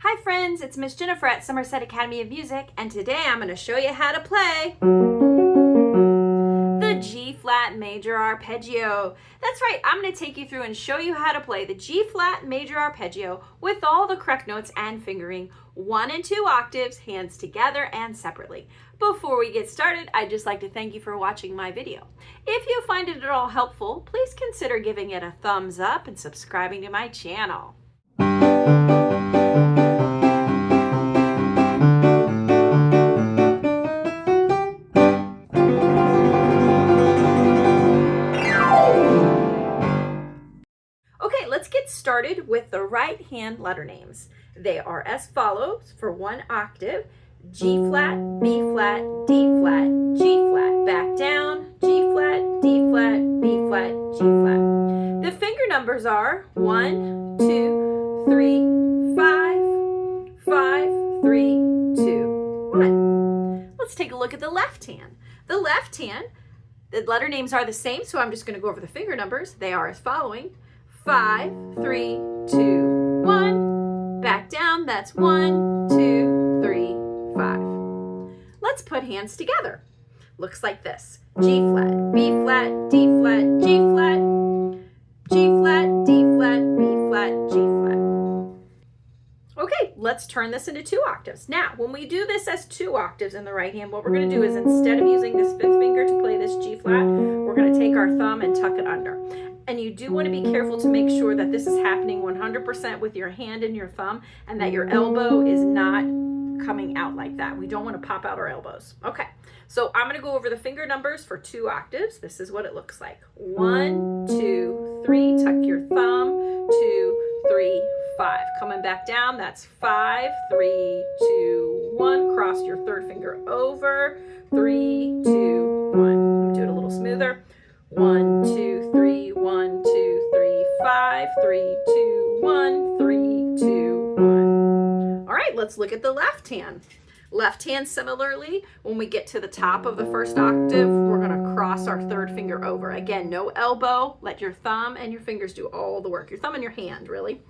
Hi friends, it's Miss Jenifer at Somerset Academy of Music, and today I'm going to show you how to play the G-flat major arpeggio. That's right, I'm going to take you through and show you how to play the G-flat major arpeggio with all the correct notes and fingering, 1 and 2 octaves, hands together and separately. Before we get started, I'd just like to thank you for watching my video. If you find it at all helpful, please consider giving it a thumbs up and subscribing to my channel. Okay, let's get started with the right hand letter names. They are as follows for 1 octave: G flat, B flat, D flat, G flat, back down, G flat, D flat, B flat, G flat. The finger numbers are 1, 2, 3, 5, 5, 3, 2, 1. Let's take a look at the left hand. The left hand, the letter names are the same, so I'm just going to go over the finger numbers. They are as following: 5, 3, 2, 1. Back down, that's 1, 2, 3, 5. Let's put hands together. Looks like this: G flat, B flat, D flat, G flat, G flat, D flat, B flat, G flat. Okay, let's turn this into 2 octaves. Now, when we do this as 2 octaves in the right hand, what we're going to do is, instead of using this 5th finger to play this G flat, we're going to take our thumb and tuck it under. And you do want to be careful to make sure that this is happening 100% with your hand and your thumb, and that your elbow is not coming out like that. We don't want to pop out our elbows. Okay, so I'm going to go over the finger numbers for 2 octaves. This is what it looks like: 1, 2, 3. Tuck your thumb. 2, 3, 5. Coming back down, that's 5, 3, 2, 1. Cross your 3rd finger over. 3, 2, 1. I'm going to do it a little smoother. 1, 2, 3, 1, 2, 3, 5, 3, 2, 1, 3, 2, 1. All right, let's look at the left hand. Left hand, similarly, when we get to the top of the 1st octave, we're going to cross our 3rd finger over. Again, no elbow. Let your thumb and your fingers do all the work. Your thumb and your hand, really.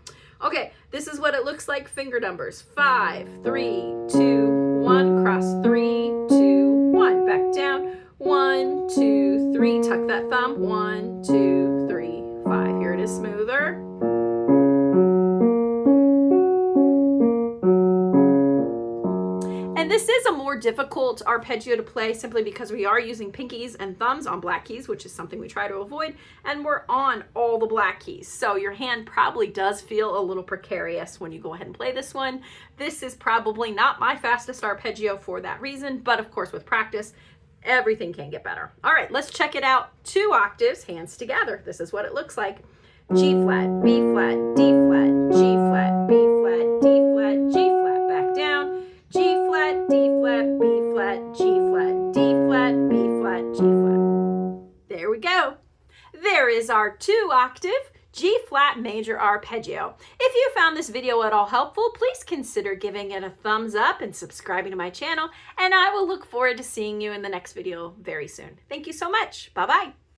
Okay, this is what it looks like. Finger numbers: 5, 3, 2, 1. Cross 3, 2, 1. Back down. 1, 2, 3. Tuck that thumb. 1, 2, 3, 5. Here it is smoother. And this is a more difficult arpeggio to play simply because we are using pinkies and thumbs on black keys, which is something we try to avoid, and we're on all the black keys. So your hand probably does feel a little precarious when you go ahead and play this one. This is probably not my fastest arpeggio for that reason, but of course with practice, everything can get better. All right, let's check it out. 2 octaves, hands together. This is what it looks like: G flat, B flat, D flat, G flat, B flat, D flat, G flat. Back down. G flat, D flat, B flat, G flat, D flat, B flat, G flat. There we go. There is our 2 octave G-flat major arpeggio. If you found this video at all helpful, please consider giving it a thumbs up and subscribing to my channel, and I will look forward to seeing you in the next video very soon. Thank you so much. Bye-bye.